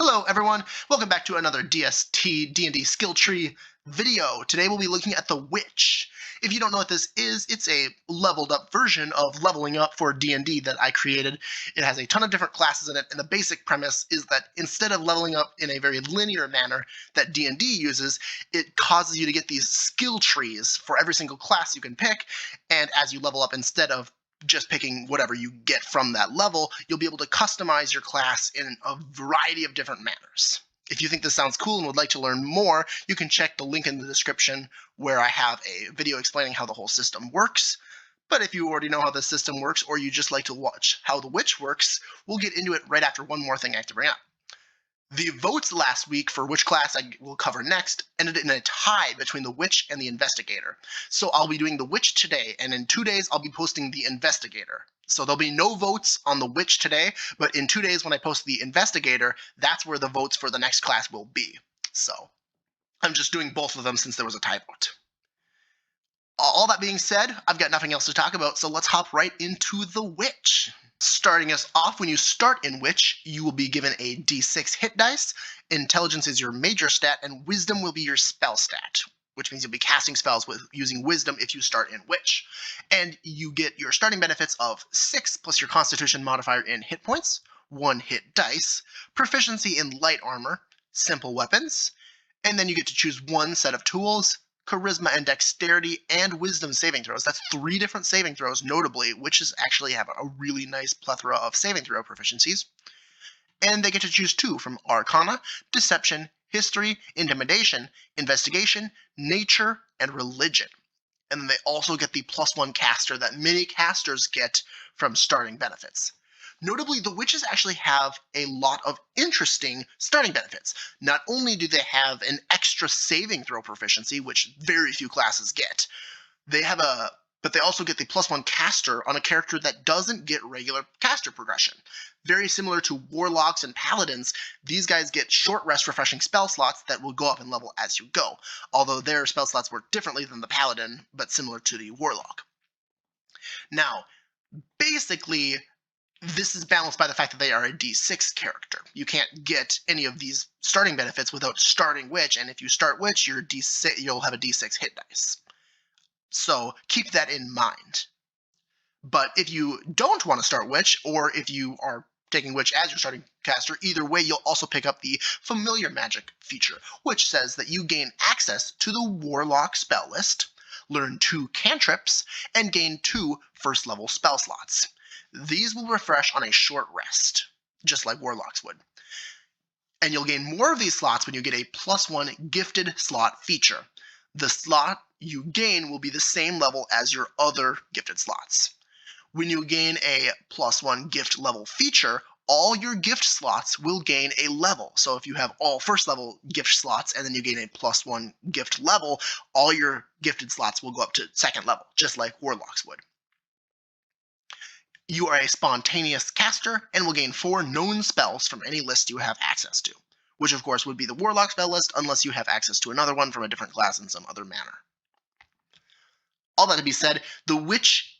Hello everyone, welcome back to another DST D&D skill tree video. Today we'll be looking at the Witch. If you don't know what this is, it's a leveled up version of leveling up for D&D that I created. It has a ton of different classes in it, and the basic premise is that instead of leveling up in a very linear manner that D&D uses, it causes you to get these skill trees for every single class you can pick, and as you level up, instead of just picking whatever you get from that level, you'll be able to customize your class in a variety of different manners. If you think this sounds cool and would like to learn more, you can check the link in the description where I have a video explaining how the whole system works. But if you already know how the system works, or you just like to watch how the Witch works, we'll get into it right after one more thing I have to bring up. The votes last week for which class I will cover next ended in a tie between the Witch and the Investigator. So I'll be doing the Witch today, and in 2 days I'll be posting the Investigator. So there'll be no votes on the Witch today, but in 2 days when I post the Investigator, that's where the votes for the next class will be. So I'm just doing both of them since there was a tie vote. All that being said, I've got nothing else to talk about, so let's hop right into the Witch. Starting us off, when you start in Witch, you will be given a d6 hit dice. Intelligence is your major stat, and Wisdom will be your spell stat, which means you'll be casting spells with using Wisdom if you start in Witch. And you get your starting benefits of 6 plus your Constitution modifier in hit points, 1 hit dice, proficiency in light armor, simple weapons, and then you get to choose 1 set of tools, charisma and dexterity, and wisdom saving throws. That's 3 different saving throws, notably, witches actually have a really nice plethora of saving throw proficiencies. And they get to choose 2 from Arcana, Deception, History, Intimidation, Investigation, Nature, and Religion. And then they also get the +1 caster that many casters get from starting benefits. Notably, the Witches actually have a lot of interesting starting benefits. Not only do they have an extra saving throw proficiency, which very few classes get, but they also get the +1 caster on a character that doesn't get regular caster progression. Very similar to Warlocks and Paladins, these guys get short rest refreshing spell slots that will go up in level as you go, although their spell slots work differently than the Paladin, but similar to the Warlock. Now, basically, this is balanced by the fact that they are a D6 character. You can't get any of these starting benefits without starting Witch, and if you start Witch, you'll have a D6 hit dice. So keep that in mind. But if you don't want to start Witch, or if you are taking Witch as your starting caster, either way, you'll also pick up the Familiar Magic feature, which says that you gain access to the Warlock spell list, learn 2 cantrips, and gain 2 first-level spell slots. These will refresh on a short rest, just like Warlocks would. And you'll gain more of these slots when you get a +1 gifted slot feature. The slot you gain will be the same level as your other gifted slots. When you gain a +1 gift level feature, all your gift slots will gain a level. So if you have all first level gift slots and then you gain a +1 gift level, all your gifted slots will go up to second level, just like Warlocks would. You are a spontaneous caster and will gain 4 known spells from any list you have access to, which of course would be the Warlock spell list unless you have access to another one from a different class in some other manner. All that to be said, the Witch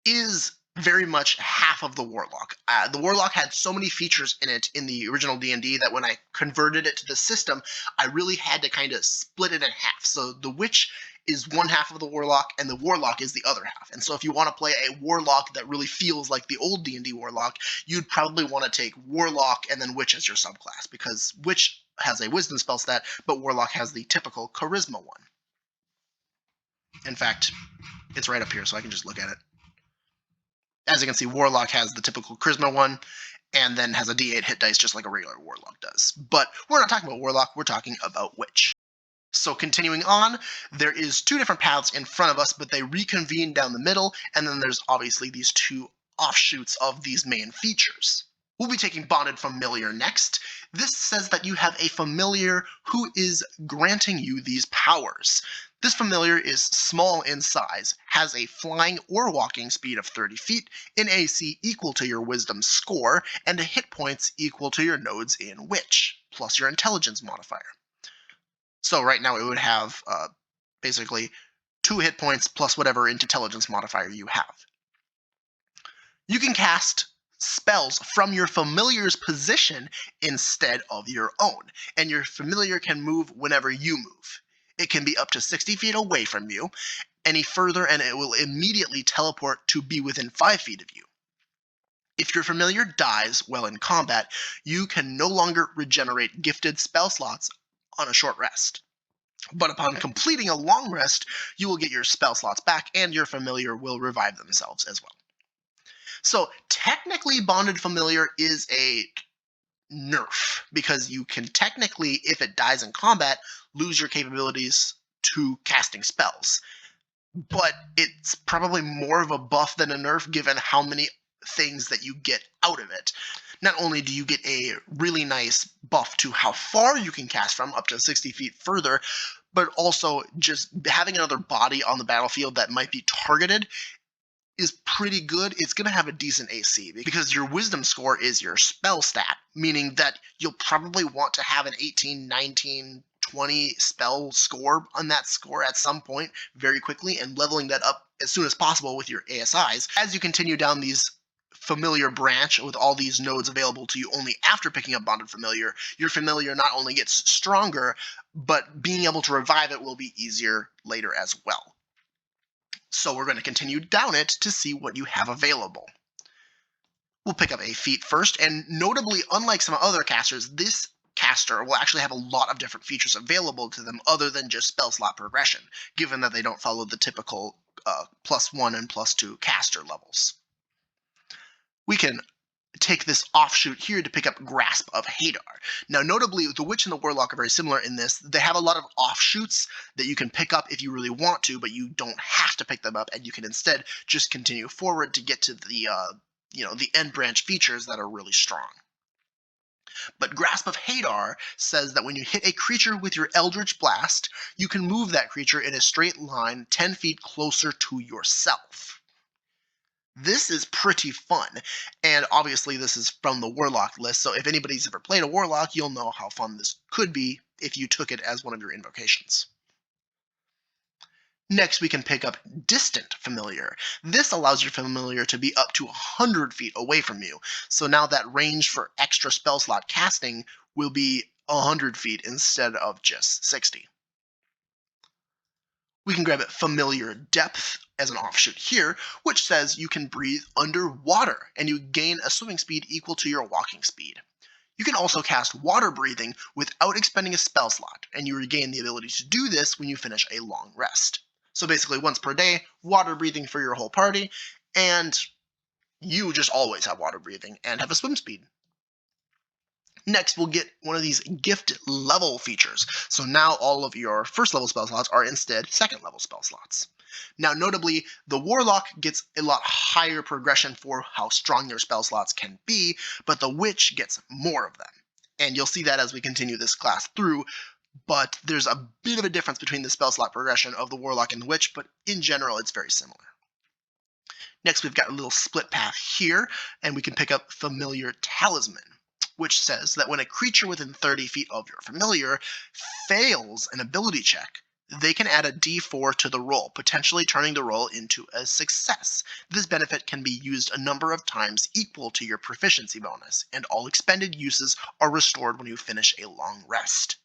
is very much half of the Warlock. The Warlock had so many features in it in the original D&D that when I converted it to the system, I really had to kind of split it in half. So the Witch is one half of the Warlock, and the Warlock is the other half. And so if you want to play a Warlock that really feels like the old D&D Warlock, you'd probably want to take Warlock and then Witch as your subclass, because Witch has a Wisdom spell stat, but Warlock has the typical Charisma one. In fact, it's right up here, so I can just look at it. As you can see, Warlock has the typical Charisma one, and then has a D8 hit dice just like a regular Warlock does. But we're not talking about Warlock, we're talking about Witch. So continuing on, there is 2 different paths in front of us, but they reconvene down the middle, and then there's obviously these 2 offshoots of these main features. We'll be taking Bonded Familiar next. This says that you have a familiar who is granting you these powers. This familiar is small in size, has a flying or walking speed of 30 feet, an AC equal to your wisdom score, and a hit points equal to your nodes in Witch, plus your intelligence modifier. So right now it would have basically 2 hit points plus whatever intelligence modifier you have. You can cast spells from your familiar's position instead of your own, and your familiar can move whenever you move. It can be up to 60 feet away from you, any further, and it will immediately teleport to be within 5 feet of you. If your familiar dies while in combat, you can no longer regenerate gifted spell slots on a short rest. But upon completing a long rest, you will get your spell slots back and your familiar will revive themselves as well. So technically, Bonded Familiar is a nerf because you can technically, if it dies in combat, lose your capabilities to casting spells. But it's probably more of a buff than a nerf given how many things that you get out of it. Not only do you get a really nice buff to how far you can cast from, up to 60 feet further, but also just having another body on the battlefield that might be targeted is pretty good. It's going to have a decent AC because your wisdom score is your spell stat, meaning that you'll probably want to have an 18, 19, 20 spell score on that score at some point very quickly, and leveling that up as soon as possible with your ASIs. As you continue down these familiar branch with all these nodes available to you only after picking up Bonded Familiar, your familiar not only gets stronger, but being able to revive it will be easier later as well. So we're going to continue down it to see what you have available. We'll pick up a feat first, and notably, unlike some other casters, this caster will actually have a lot of different features available to them other than just spell slot progression, given that they don't follow the typical +1 and +2 caster levels. We can take this offshoot here to pick up Grasp of Hadar. Now, notably, the Witch and the Warlock are very similar in this. They have a lot of offshoots that you can pick up if you really want to, but you don't have to pick them up, and you can instead just continue forward to get to the the end branch features that are really strong. But Grasp of Hadar says that when you hit a creature with your Eldritch Blast, you can move that creature in a straight line 10 feet closer to yourself. This is pretty fun, and obviously this is from the Warlock list, so if anybody's ever played a Warlock, you'll know how fun this could be if you took it as one of your invocations. Next, we can pick up Distant Familiar. This allows your familiar to be up to 100 feet away from you, so now that range for extra spell slot casting will be 100 feet instead of just 60. We can grab it Familiar Depth as an offshoot here, which says you can breathe underwater and you gain a swimming speed equal to your walking speed. You can also cast water breathing without expending a spell slot, and you regain the ability to do this when you finish a long rest. So basically, once per day, water breathing for your whole party, and you just always have water breathing and have a swim speed. Next, we'll get one of these gift level features. So now all of your first level spell slots are instead second level spell slots. Now, notably, the Warlock gets a lot higher progression for how strong your spell slots can be, but the Witch gets more of them. And you'll see that as we continue this class through, but there's a bit of a difference between the spell slot progression of the Warlock and the Witch, but in general, it's very similar. Next, we've got a little split path here, and we can pick up Familiar Talisman, which says that when a creature within 30 feet of your familiar fails an ability check, they can add a d4 to the roll, potentially turning the roll into a success. This benefit can be used a number of times equal to your proficiency bonus, and all expended uses are restored when you finish a long rest.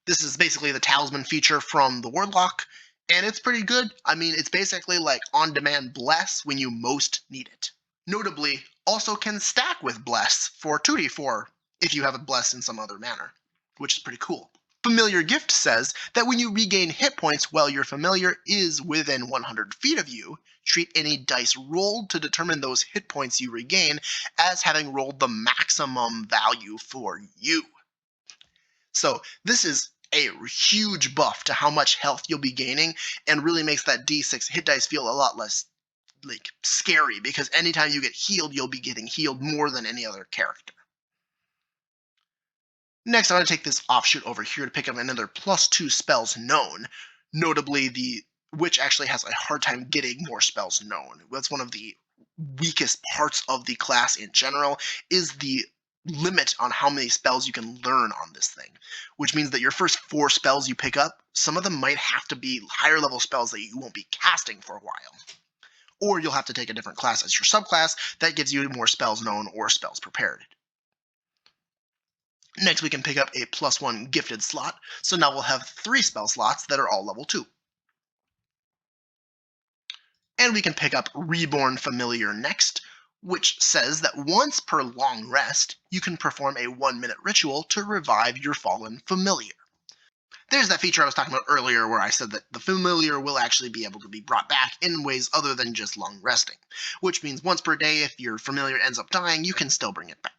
This is basically the talisman feature from the Warlock, and it's pretty good. I mean, it's basically like on-demand Bless when you most need it. Notably, also can stack with Bless for 2d4 if you have it blessed in some other manner, which is pretty cool. Familiar Gift says that when you regain hit points while your familiar is within 100 feet of you, treat any dice rolled to determine those hit points you regain as having rolled the maximum value for you. So this is a huge buff to how much health you'll be gaining, and really makes that d6 hit dice feel a lot less scary, because anytime you get healed, you'll be getting healed more than any other character. Next, I'm going to take this offshoot over here to pick up another +2 spells known. Notably, the Witch actually has a hard time getting more spells known. That's one of the weakest parts of the class in general, is the limit on how many spells you can learn on this thing, which means that your first 4 spells you pick up, some of them might have to be higher level spells that you won't be casting for a while. or you'll have to take a different class as your subclass that gives you more spells known or spells prepared. Next, we can pick up a +1 gifted slot, so now we'll have 3 spell slots that are all level 2. And we can pick up Reborn Familiar next, which says that once per long rest, you can perform a 1-minute ritual to revive your fallen familiar. There's that feature I was talking about earlier where I said that the familiar will actually be able to be brought back in ways other than just long resting, which means once per day, if your familiar ends up dying, you can still bring it back.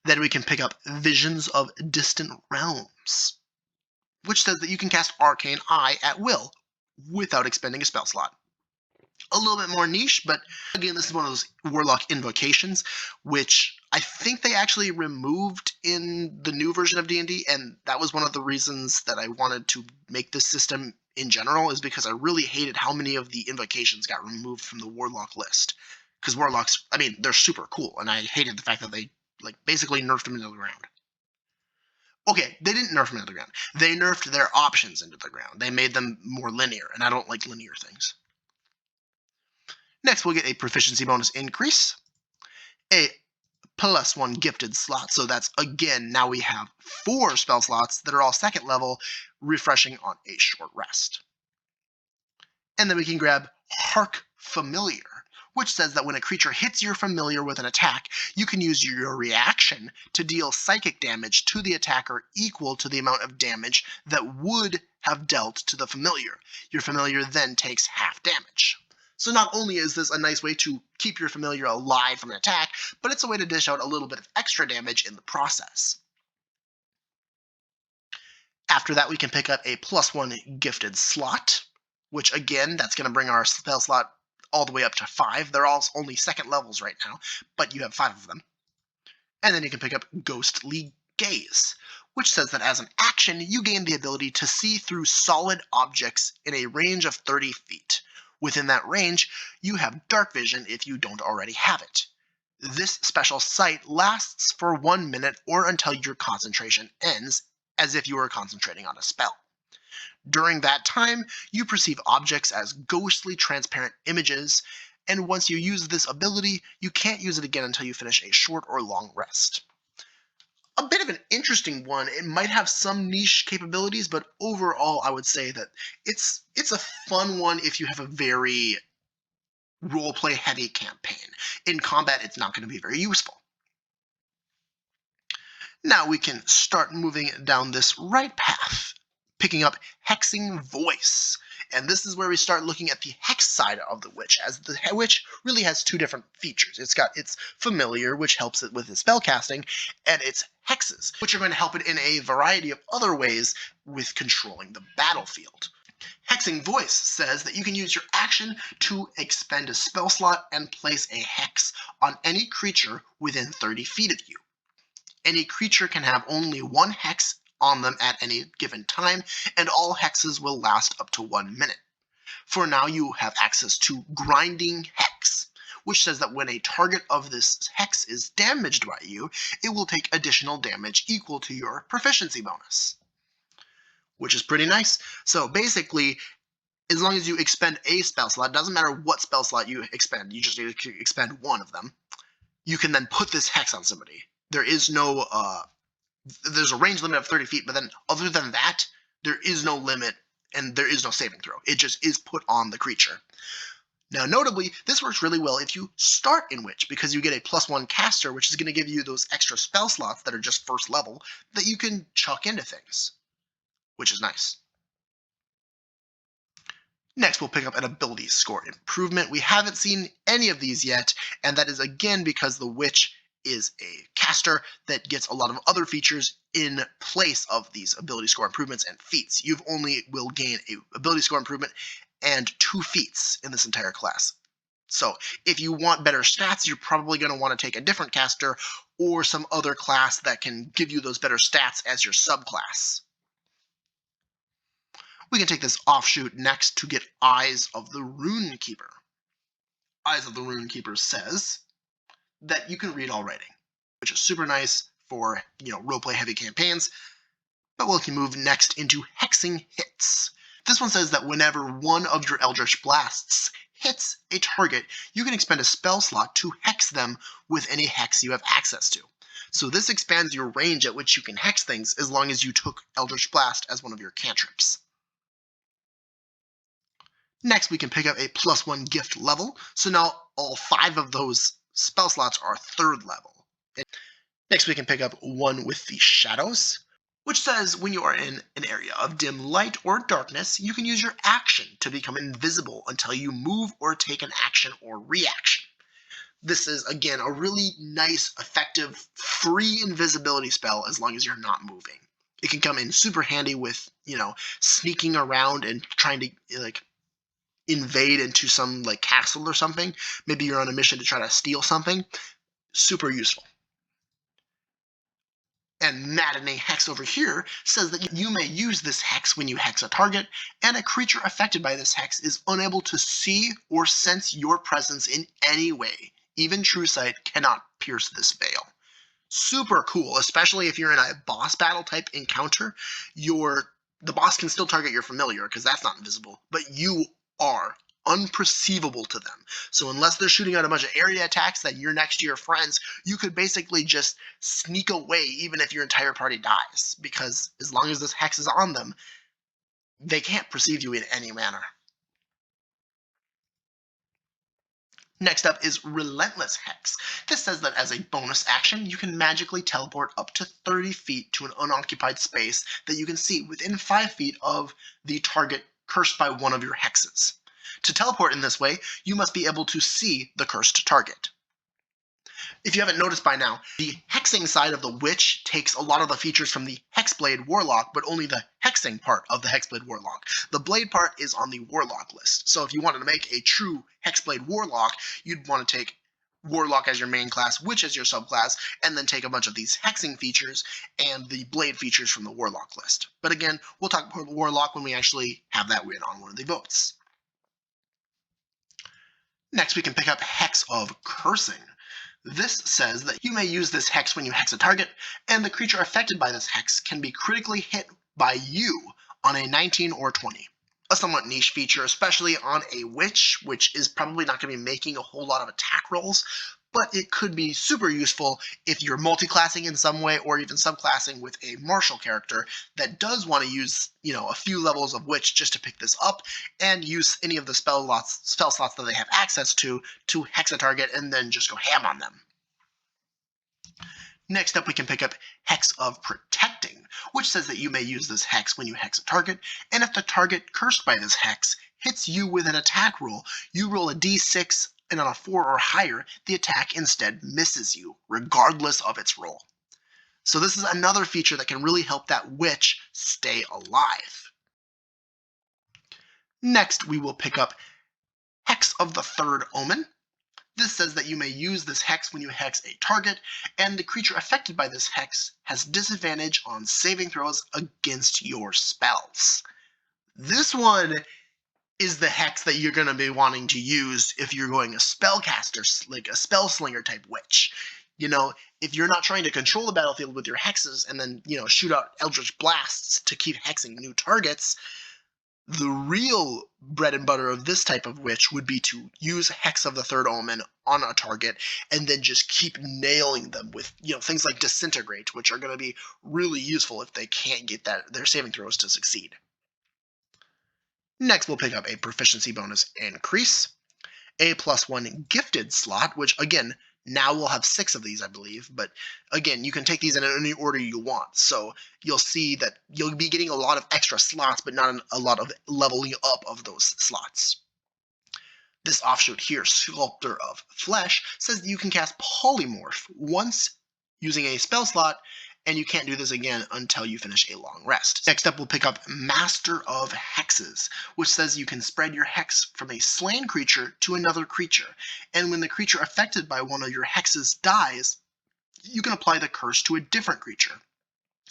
Then we can pick up Visions of Distant Realms, which says that you can cast Arcane Eye at will without expending a spell slot. A little bit more niche, but again, this is one of those Warlock invocations, which I think they actually removed in the new version of D&D, and that was one of the reasons that I wanted to make this system in general, is because I really hated how many of the invocations got removed from the Warlock list. Because Warlocks, I mean, they're super cool, and I hated the fact that they basically nerfed them into the ground. Okay, they didn't nerf them into the ground. They nerfed their options into the ground. They made them more linear, and I don't like linear things. Next, we'll get a proficiency bonus increase, a +1 gifted slot. So that's, again, now we have 4 spell slots that are all 2nd level, refreshing on a short rest. And then we can grab Hark Familiar, which says that when a creature hits your familiar with an attack, you can use your reaction to deal psychic damage to the attacker equal to the amount of damage that would have dealt to the familiar. Your familiar then takes half damage. So not only is this a nice way to keep your familiar alive from an attack, but it's a way to dish out a little bit of extra damage in the process. After that, we can pick up a +1 gifted slot, which again, that's going to bring our spell slot all the way up to 5. They're all only 2nd levels right now, but you have 5 of them. And then you can pick up Ghostly Gaze, which says that as an action, you gain the ability to see through solid objects in a range of 30 feet. Within that range, you have dark vision if you don't already have it. This special sight lasts for 1 minute or until your concentration ends, as if you were concentrating on a spell. During that time, you perceive objects as ghostly transparent images, and once you use this ability, you can't use it again until you finish a short or long rest. A bit of an interesting one. It might have some niche capabilities, but overall, I would say that it's a fun one if you have a very roleplay heavy campaign. In combat, it's not going to be very useful. Now we can start moving down this right path, picking up Hexing Voice. And this is where we start looking at the hex side of the witch, as the witch really has 2 different features. It's got its familiar, which helps it with its spell casting, and its hexes, which are going to help it in a variety of other ways with controlling the battlefield. Hexing Voice says that you can use your action to expend a spell slot and place a hex on any creature within 30 feet of you. Any creature can have only 1 hex on them at any given time, and all hexes will last up to 1 minute. For now, you have access to Grinding Hex, which says that when a target of this hex is damaged by you, it will take additional damage equal to your proficiency bonus, which is pretty nice. So basically, as long as you expend a spell slot, it doesn't matter what spell slot you expend, you just need to expend 1 of them, you can then put this hex on somebody. There is no there's a range limit of 30 feet, but then other than that, there is no limit and there is no saving throw. It just is put on the creature. Now, notably, this works really well if you start in Witch, because you get a +1 caster, which is going to give you those extra spell slots that are just 1st level that you can chuck into things, which is nice. Next, we'll pick up an ability score improvement. We haven't seen any of these yet, and that is again because the Witch is a caster that gets a lot of other features in place of these ability score improvements and feats. You only will gain a ability score improvement and 2 feats in this entire class. So if you want better stats, you're probably going to want to take a different caster or some other class that can give you those better stats as your subclass. We can take this offshoot next to get Eyes of the Runekeeper. Eyes of the Runekeeper says that you can read all writing, which is super nice for, roleplay heavy campaigns. But we can move next into Hexing Hits. This one says that whenever one of your Eldritch Blasts hits a target, you can expend a spell slot to hex them with any hex you have access to. So this expands your range at which you can hex things as long as you took Eldritch Blast as one of your cantrips. Next, we can pick up a +1 gift level, so now all 5 of those spell slots are 3rd level. Next, we can pick up one with the shadows, which says when you are in an area of dim light or darkness, you can use your action to become invisible until you move or take an action or reaction. This is, again, a really nice, effective, free invisibility spell as long as you're not moving. It can come in super handy with, sneaking around and trying to, invade into some, castle or something. Maybe you're on a mission to try to steal something. Super useful. And Maddening Hex over here says that you may use this hex when you hex a target, and a creature affected by this hex is unable to see or sense your presence in any way. Even True Sight cannot pierce this veil. Super cool, especially if you're in a boss battle type encounter. The boss can still target your familiar because that's not invisible, but you are unperceivable to them. So unless they're shooting out a bunch of area attacks that you're next to your friends, you could basically just sneak away even if your entire party dies, because as long as this hex is on them, they can't perceive you in any manner. Next up is Relentless Hex. This says that as a bonus action, you can magically teleport up to 30 feet to an unoccupied space that you can see within 5 feet of the target cursed by one of your hexes. To teleport in this way, you must be able to see the cursed target. If you haven't noticed by now, the hexing side of the Witch takes a lot of the features from the Hexblade Warlock, but only the hexing part of the Hexblade Warlock. The blade part is on the Warlock list. So if you wanted to make a true Hexblade Warlock, you'd want to take Warlock as your main class, Witch as your subclass, and then take a bunch of these hexing features and the blade features from the Warlock list. But again, we'll talk about Warlock when we actually have that win on one of the votes. Next, we can pick up Hex of Cursing. This says that you may use this hex when you hex a target, and the creature affected by this hex can be critically hit by you on a 19 or 20. A somewhat niche feature, especially on a witch, which is probably not going to be making a whole lot of attack rolls, but it could be super useful if you're multi-classing in some way or even subclassing with a martial character that does want to use, a few levels of witch just to pick this up and use any of the spell slots that they have access to hex a target and then just go ham on them. Next up, we can pick up Hex of Protecting, which says that you may use this hex when you hex a target, and if the target cursed by this hex hits you with an attack roll, you roll a d6, and on a 4 or higher, the attack instead misses you, regardless of its roll. So this is another feature that can really help that witch stay alive. Next, we will pick up Hex of the Third Omen. This says that you may use this hex when you hex a target, and the creature affected by this hex has disadvantage on saving throws against your spells. This one is the hex that you're going to be wanting to use if you're going a spellcaster, like a spell slinger type witch. If you're not trying to control the battlefield with your hexes and then, shoot out Eldritch Blasts to keep hexing new targets, the real bread and butter of this type of witch would be to use Hex of the Third Omen on a target and then just keep nailing them with, things like Disintegrate, which are going to be really useful if they can't get their saving throws to succeed. Next, we'll pick up a proficiency bonus increase, a +1 gifted slot, which again, now we'll have 6 of these, I believe. But again, you can take these in any order you want. So you'll see that you'll be getting a lot of extra slots, but not a lot of leveling up of those slots. This offshoot here, Sculptor of Flesh, says that you can cast Polymorph once using a spell slot, and you can't do this again until you finish a long rest. Next up, we'll pick up Master of Hexes, which says you can spread your hex from a slain creature to another creature, and when the creature affected by one of your hexes dies, you can apply the curse to a different creature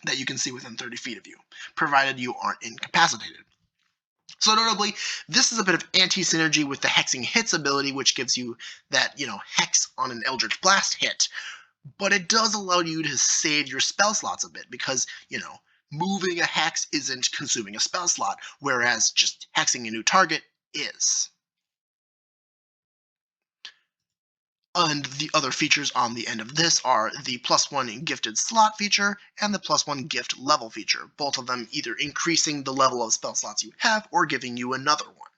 that you can see within 30 feet of you, provided you aren't incapacitated. So notably, this is a bit of anti-synergy with the Hexing Hits ability, which gives you that, hex on an Eldritch Blast hit, but it does allow you to save your spell slots a bit because, moving a hex isn't consuming a spell slot, whereas just hexing a new target is. And the other features on the end of this are the +1 gifted slot feature and the +1 gift level feature, both of them either increasing the level of spell slots you have or giving you another one.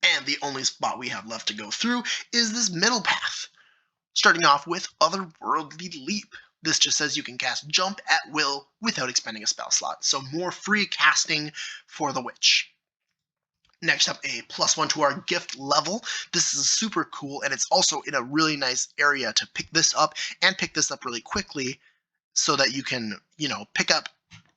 And the only spot we have left to go through is this middle path, starting off with Otherworldly Leap. This just says you can cast Jump at will without expending a spell slot, so more free casting for the witch. Next up, a +1 to our gift level. This is super cool, and it's also in a really nice area to pick this up and pick this up really quickly so that you can, pick up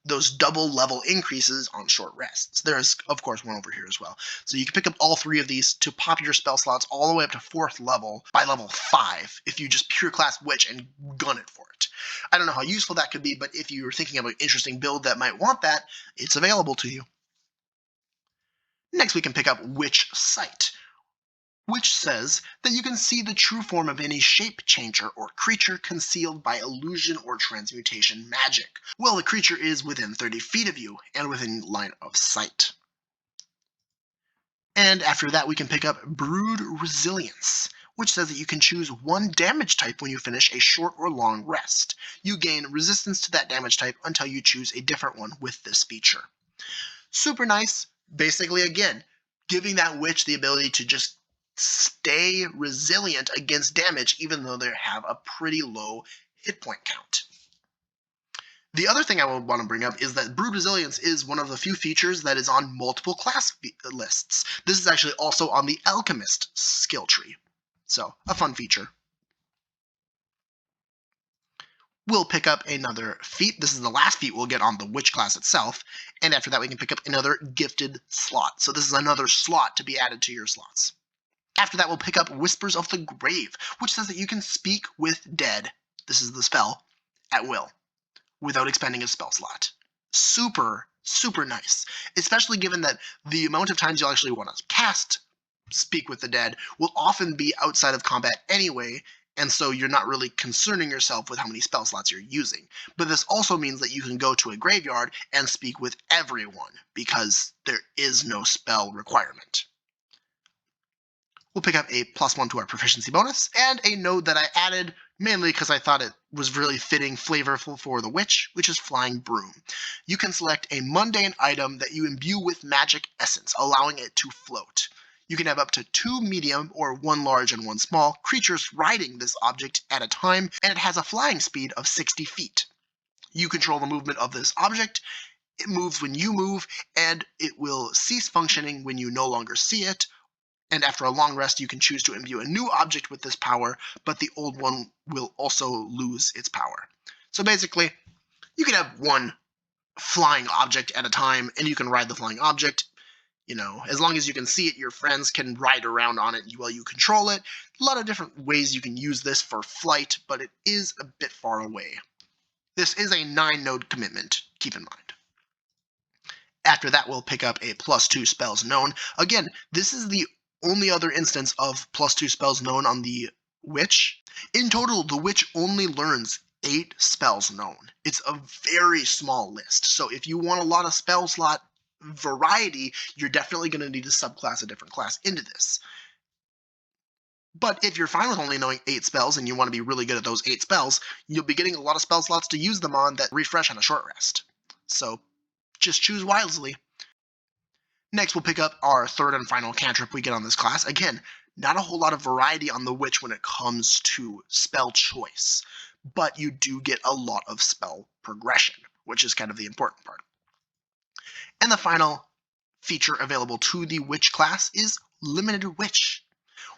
those double level increases on short rests. There's, of course, one over here as well. So you can pick up all three of these to pop your spell slots all the way up to 4th level by level 5 if you just pure class Witch and gun it for it. I don't know how useful that could be, but if you're thinking of an interesting build that might want that, it's available to you. Next, we can pick up Witch Sight, which says that you can see the true form of any shape changer or creature concealed by illusion or transmutation magic, while the creature is within 30 feet of you and within line of sight. And after that, we can pick up Brood Resilience, which says that you can choose one damage type when you finish a short or long rest. You gain resistance to that damage type until you choose a different one with this feature. Super nice. Basically, again, giving that witch the ability to just stay resilient against damage even though they have a pretty low hit point count. The other thing I would want to bring up is that Brood Resilience is one of the few features that is on multiple class lists. This is actually also on the Alchemist skill tree. So, a fun feature. We'll pick up another feat. This is the last feat we'll get on the witch class itself. And after that, we can pick up another gifted slot. So this is another slot to be added to your slots. After that, we'll pick up Whispers of the Grave, which says that you can speak with dead. This is the spell at will without expending a spell slot. Super, super nice, especially given that the amount of times you'll actually want to cast Speak with the Dead will often be outside of combat anyway, and so you're not really concerning yourself with how many spell slots you're using. But this also means that you can go to a graveyard and speak with everyone, because there is no spell requirement. We'll pick up a +1 to our proficiency bonus, and a node that I added mainly because I thought it was really fitting, flavorful for the witch, which is Flying Broom. You can select a mundane item that you imbue with magic essence, allowing it to float. You can have up to 2 medium or 1 large and 1 small creatures riding this object at a time, and it has a flying speed of 60 feet. You control the movement of this object. It moves when you move, and it will cease functioning when you no longer see it. And after a long rest, you can choose to imbue a new object with this power, but the old one will also lose its power. So basically, you can have 1 flying object at a time, and you can ride the flying object. As long as you can see it, your friends can ride around on it while you control it. A lot of different ways you can use this for flight, but it is a bit far away. This is a 9-node commitment, keep in mind. After that, we'll pick up a +2 spells known. Again, this is the only other instance of +2 spells known on the witch. In total, the witch only learns 8 spells known. It's a very small list, so if you want a lot of spell slot variety, you're definitely going to need to subclass a different class into this. But if you're fine with only knowing 8 spells and you want to be really good at those 8 spells, you'll be getting a lot of spell slots to use them on that refresh on a short rest. So just choose wisely. Next, we'll pick up our third and final cantrip we get on this class. Again, not a whole lot of variety on the witch when it comes to spell choice, but you do get a lot of spell progression, which is kind of the important part. And the final feature available to the witch class is Limited Witch,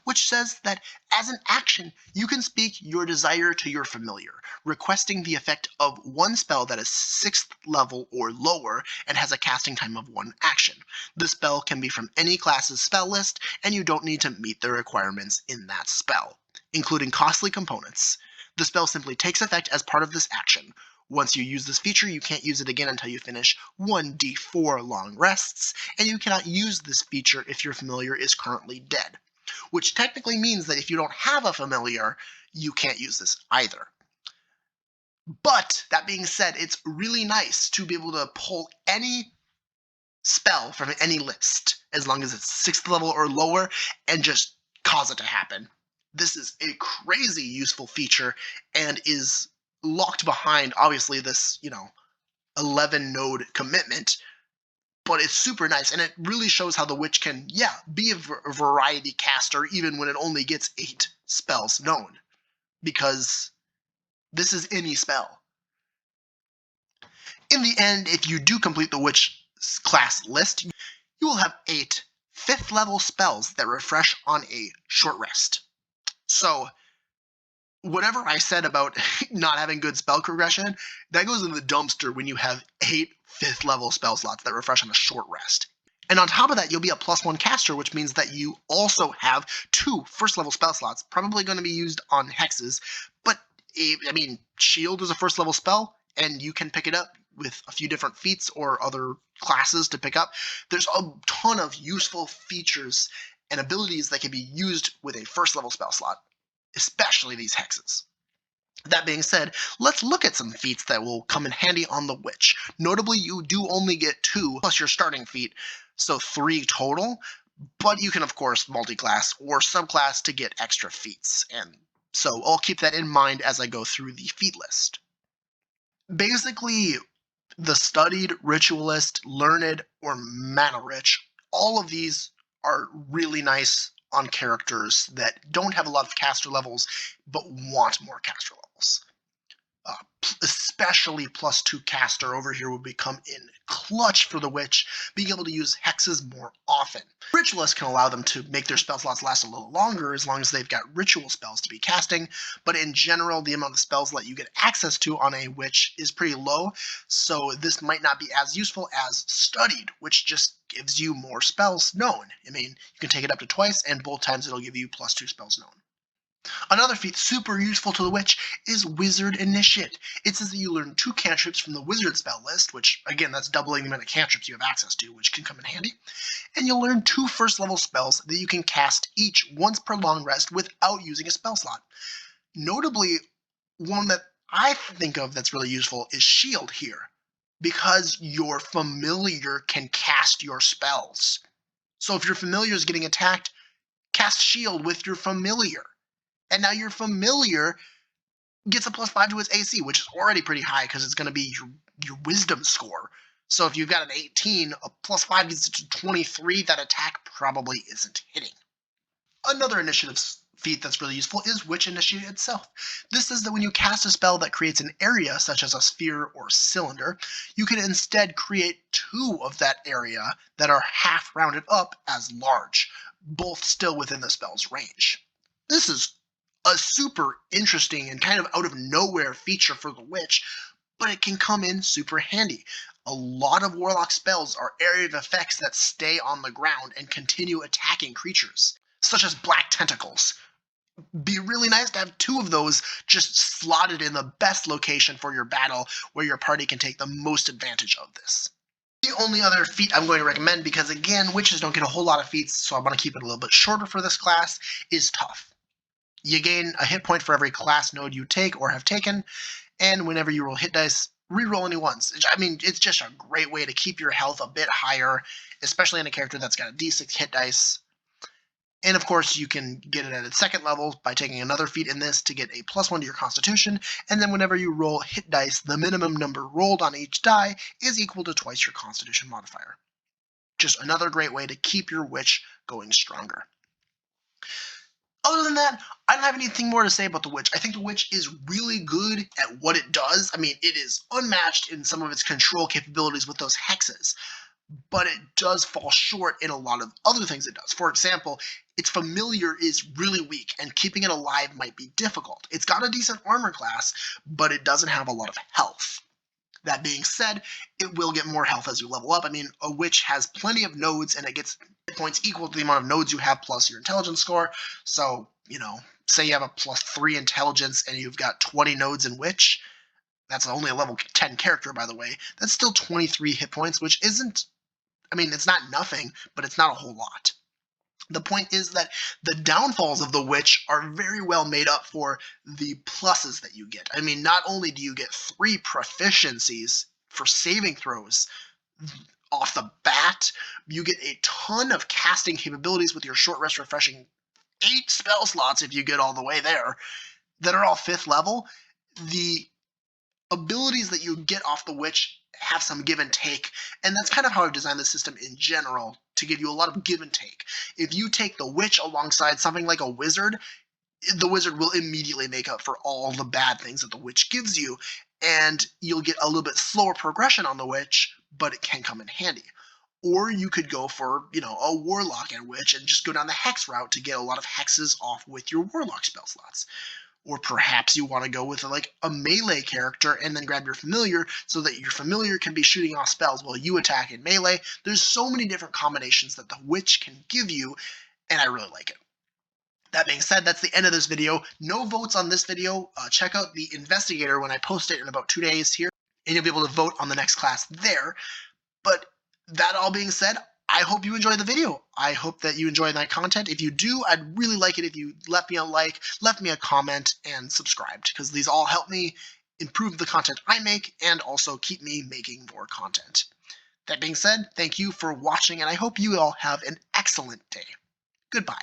which says that as an action, you can speak your desire to your familiar, requesting the effect of 1 spell that is 6th level or lower and has a casting time of 1 action. The spell can be from any class's spell list, and you don't need to meet the requirements in that spell, including costly components. The spell simply takes effect as part of this action. Once you use this feature, you can't use it again until you finish 1d4 long rests, and you cannot use this feature if your familiar is currently dead, which technically means that if you don't have a familiar, you can't use this either. But that being said, it's really nice to be able to pull any spell from any list, as long as it's 6th level or lower, and just cause it to happen. This is a crazy useful feature and is locked behind, obviously, this, 11 node commitment, but it's super nice. And it really shows how the witch can, yeah, be a variety caster even when it only gets 8 spells known, because this is any spell. In the end, if you do complete the witch class list, you will have 8 5th level spells that refresh on a short rest. So whatever I said about not having good spell progression, that goes in the dumpster when you have 8 5th level spell slots that refresh on a short rest. And on top of that, you'll be a +1 caster, which means that you also have 2 first level spell slots, probably going to be used on hexes. But, shield is a first level spell, and you can pick it up with a few different feats or other classes to pick up. There's a ton of useful features and abilities that can be used with a first level spell slot, especially these hexes. That being said, let's look at some feats that will come in handy on the witch. Notably, you do only get 2 plus your starting feat, so 3 total, but you can of course multi-class or subclass to get extra feats, and so I'll keep that in mind as I go through the feat list. Basically, the studied, ritualist, learned, or mana rich, all of these are really nice on characters that don't have a lot of caster levels but want more caster levels. Especially +2 caster over here will become in clutch for the witch, being able to use hexes more often. Ritualists can allow them to make their spell slots last a little longer as long as they've got ritual spells to be casting, but in general the amount of spells that you get access to on a witch is pretty low, so this might not be as useful as studied, which just gives you more spells known. You can take it up to twice, and both times it'll give you +2 spells known. Another feat super useful to the witch is Wizard Initiate. It says that you learn 2 cantrips from the wizard spell list, which again, that's doubling the amount of cantrips you have access to, which can come in handy. And you'll learn 2 first level spells that you can cast each once per long rest without using a spell slot. Notably, one that I think of that's really useful is Shield here, because your familiar can cast your spells. So if your familiar is getting attacked, cast Shield with your familiar. And now your familiar gets a +5 to its AC, which is already pretty high because it's going to be your wisdom score. So if you've got an 18, a +5 gets it to 23, that attack probably isn't hitting. Another initiative feat that's really useful is Witch Initiate itself. This is that when you cast a spell that creates an area, such as a sphere or cylinder, you can instead create 2 of that area that are half rounded up as large, both still within the spell's range. This is a super interesting and kind of out of nowhere feature for the witch, but it can come in super handy. A lot of warlock spells are area of effects that stay on the ground and continue attacking creatures, such as black tentacles. Be really nice to have 2 of those just slotted in the best location for your battle where your party can take the most advantage of this. The only other feat I'm going to recommend, because again, witches don't get a whole lot of feats, so I want to keep it a little bit shorter for this class, is Tough. You gain a hit point for every class node you take or have taken, and whenever you roll hit dice, re-roll any ones. It's just a great way to keep your health a bit higher, especially in a character that's got a d6 hit dice. And of course, you can get it at its second level by taking another feat in this to get a +1 to your constitution, and then whenever you roll hit dice, the minimum number rolled on each die is equal to twice your constitution modifier. Just another great way to keep your witch going stronger. Other than that, I don't have anything more to say about the witch. I think the witch is really good at what it does. It is unmatched in some of its control capabilities with those hexes, but it does fall short in a lot of other things it does. For example, its familiar is really weak, and keeping it alive might be difficult. It's got a decent armor class, but it doesn't have a lot of health. That being said, it will get more health as you level up. A witch has plenty of nodes, and it gets hit points equal to the amount of nodes you have plus your intelligence score. So, say you have a +3 intelligence and you've got 20 nodes in witch. That's only a level 10 character, by the way. That's still 23 hit points, which isn't, it's not nothing, but it's not a whole lot. The point is that the downfalls of the witch are very well made up for the pluses that you get. Not only do you get 3 proficiencies for saving throws off the bat, you get a ton of casting capabilities with your short rest refreshing 8 spell slots if you get all the way there that are all 5th level. The abilities that you get off the witch have some give and take, and that's kind of how I've designed the system in general, to give you a lot of give and take. If you take the witch alongside something like a wizard, the wizard will immediately make up for all the bad things that the witch gives you, and you'll get a little bit slower progression on the witch, but it can come in handy. Or you could go for, a warlock and witch and just go down the hex route to get a lot of hexes off with your warlock spell slots. Or perhaps you want to go with like a melee character and then grab your familiar so that your familiar can be shooting off spells while you attack in melee. There's so many different combinations that the witch can give you, and I really like it. That being said, that's the end of this video. No votes on this video. Check out the investigator when I post it in about 2 days here, and you'll be able to vote on the next class there. But that all being said, I hope you enjoy the video. I hope that you enjoy my content. If you do, I'd really like it if you left me a like, left me a comment, and subscribed, because these all help me improve the content I make and also keep me making more content. That being said, thank you for watching, and I hope you all have an excellent day. Goodbye.